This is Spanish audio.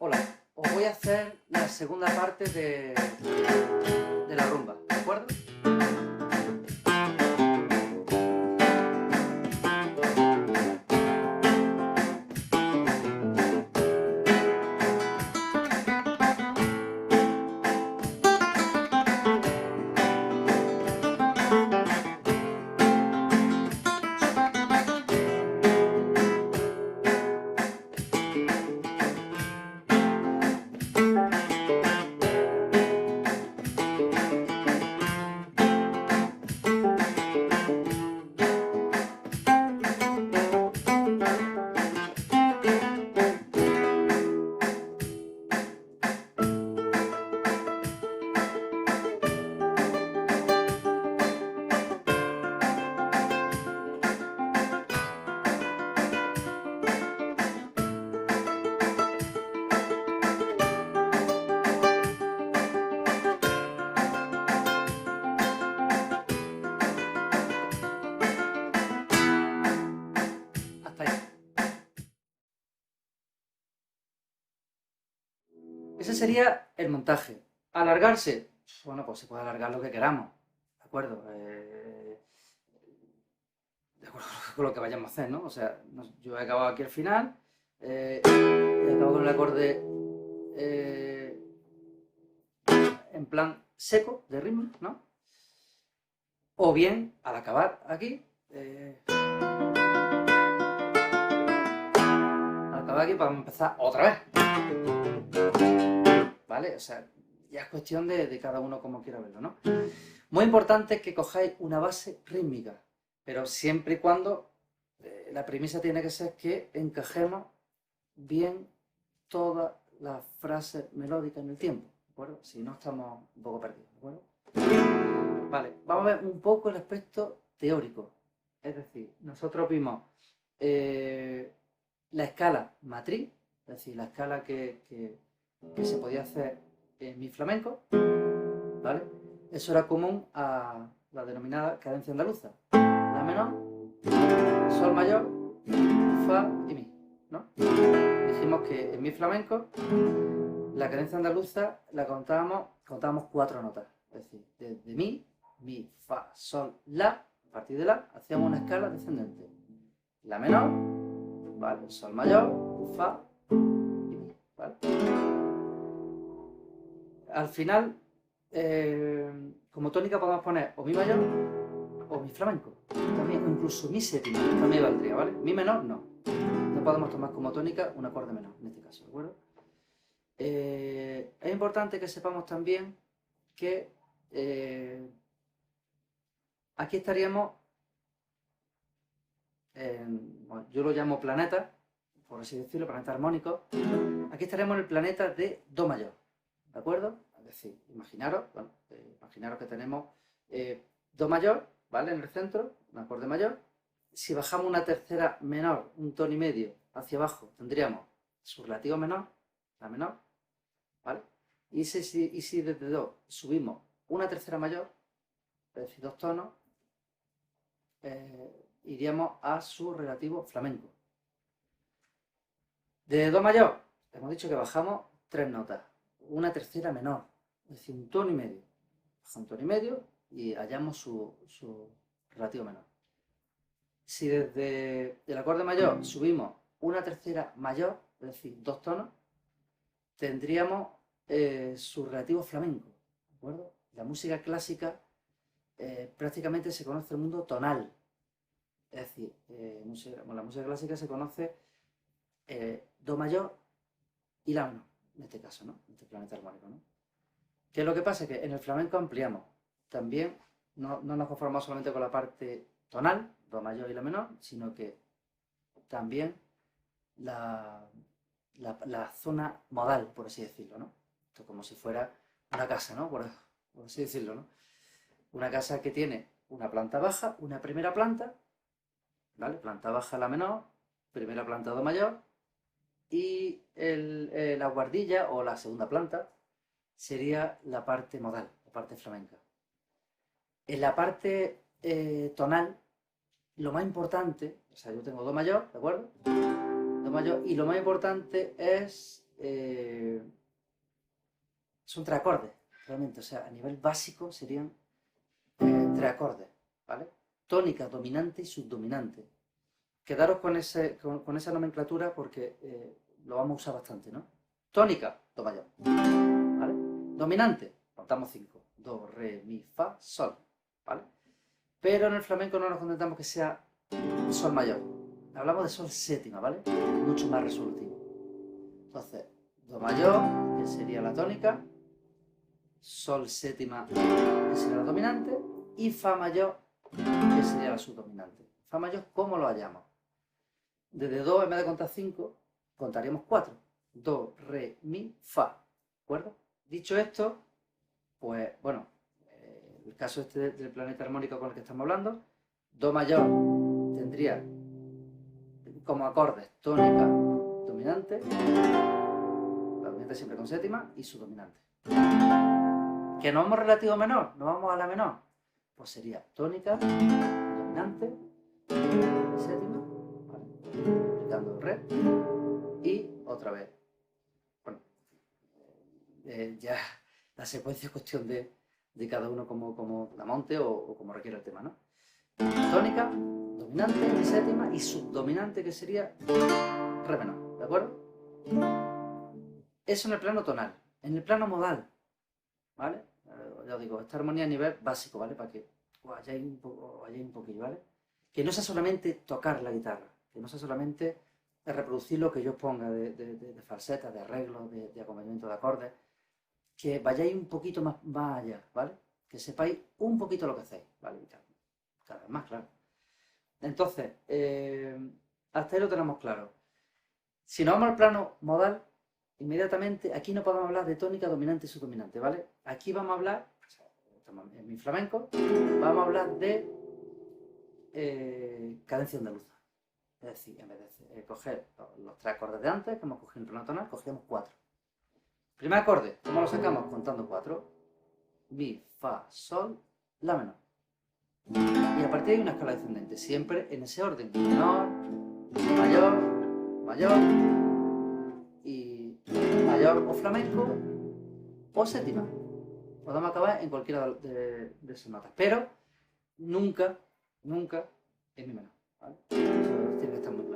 Hola, os voy a hacer la segunda parte de la rumba, ¿de acuerdo? Hasta ahí. Ese sería el montaje. ¿Alargarse? Bueno, pues se puede alargar lo que queramos, ¿de acuerdo? De acuerdo con lo que vayamos a hacer, ¿no? O sea, yo he acabado aquí al final, he acabado con el acorde en plan seco, de ritmo, ¿no? O bien, al acabar aquí, vamos a empezar otra vez. ¿Vale? O sea, ya es cuestión de cada uno como quiera verlo, ¿no? Muy importante que cojáis una base rítmica, pero siempre y cuando la premisa tiene que ser que encajemos bien todas las frases melódicas en el tiempo, ¿de acuerdo? Si no, estamos un poco perdidos, ¿de acuerdo? Vale, vamos a ver un poco el aspecto teórico. Es decir, nosotros vimos la escala matriz, es decir, la escala que se podía hacer en mi flamenco, ¿vale? Eso era común a la denominada cadencia andaluza. La menor, sol mayor, fa y mi, ¿no? Dijimos que en mi flamenco la cadencia andaluza la contábamos 4 notas. Es decir, desde mi, fa, sol, la, a partir de la, hacíamos una escala descendente. La menor, ¿vale? Sol mayor, fa y mi, ¿vale? Al final, como tónica podemos poner o mi mayor o mi flamenco, también, o incluso mi séptima, también valdría, ¿vale? Mi menor, no. No podemos tomar como tónica un acorde menor, en este caso, ¿de acuerdo? Es importante que sepamos también que aquí estaríamos, bueno, yo lo llamo planeta, por así decirlo, planeta armónico. Aquí estaríamos en el planeta de Do mayor, ¿de acuerdo? Es decir, imaginaros que tenemos Do mayor, ¿vale? En el centro, un acorde mayor. Si bajamos una tercera menor, un tono y medio, hacia abajo, tendríamos su relativo menor, la menor, ¿vale? Y si desde Do subimos una tercera mayor, es decir, 2 tonos, iríamos a su relativo flamenco. De Do mayor, hemos dicho que bajamos 3 notas, una tercera menor, es decir, un tono y medio. Baja un tono y medio y hallamos su relativo menor. Si desde el acorde mayor subimos una tercera mayor, es decir, 2 tonos, tendríamos su relativo flamenco, ¿de acuerdo? La música clásica prácticamente se conoce el mundo tonal, es decir, la música clásica se conoce Do mayor y la menor, en este caso, ¿no? En este planeta armónico, ¿no? ¿Qué es lo que pasa? Que en el flamenco ampliamos. También no nos conformamos solamente con la parte tonal, Do mayor y la menor, sino que también la zona modal, por así decirlo, ¿no? Esto como si fuera una casa, ¿no? Por así decirlo, ¿no? Una casa que tiene una planta baja, una primera planta, ¿vale? Planta baja la menor, primera planta Do mayor, y la guardilla o la segunda planta sería la parte modal, la parte flamenca. En la parte tonal, lo más importante, o sea, yo tengo Do mayor, ¿de acuerdo? Do mayor, y lo más importante es son tres acordes, realmente. O sea, a nivel básico serían tres acordes, ¿vale? Tónica, dominante y subdominante. Quedaros con esa nomenclatura porque lo vamos a usar bastante, ¿no? Tónica, do mayor, ¿vale? Dominante, contamos 5. Do, re, mi, fa, sol, ¿vale? Pero en el flamenco no nos contentamos que sea sol mayor. Hablamos de sol séptima, ¿vale? Mucho más resolutivo. Entonces, do mayor, que sería la tónica, sol séptima, que sería la dominante, y fa mayor, que sería la subdominante. Fa mayor, ¿cómo lo hallamos? Desde do, en vez de contar 5, contaríamos 4. Do, re, mi, fa. ¿De acuerdo? Dicho esto, pues, bueno, el caso este del planeta armónico con el que estamos hablando, do mayor tendría como acordes tónica, dominante, la dominante siempre con séptima, y su dominante. ¿Que no vamos relativo menor? ¿No vamos a la menor? Pues sería tónica, dominante, séptima, ¿vale? Aplicando re, y otra vez. Bueno, ya la secuencia es cuestión de cada uno como la monte o como requiere el tema, ¿no? Tónica, dominante, séptima y subdominante, que sería re menor, ¿de acuerdo? Eso en el plano tonal. En el plano modal, ¿vale? Ya os digo, esta armonía a nivel básico, ¿vale? Para que os halláis un poquillo, ¿vale? Que no sea solamente tocar la guitarra, que no sea solamente reproducir lo que yo ponga de falsetas, de arreglos, de acompañamiento de acordes, que vayáis un poquito más allá, ¿vale? Que sepáis un poquito lo que hacéis, ¿vale? Cada vez más, claro. Entonces, hasta ahí lo tenemos claro. Si nos vamos al plano modal, inmediatamente aquí no podemos hablar de tónica, dominante y subdominante, ¿vale? Aquí vamos a hablar, en mi flamenco, vamos a hablar de cadencia andaluza. Es decir, en vez de coger los tres acordes de antes, que hemos cogido en el plano tonal, cogemos 4. Primer acorde, ¿cómo lo sacamos? Contando 4. Mi, fa, sol, la menor. Y a partir de ahí una escala descendente, siempre en ese orden. Menor, mayor, mayor, y mayor o flamenco, o séptima. Podemos acabar en cualquiera de esas notas, pero nunca en mi menor, ¿vale? Eso tiene que estar muy claro.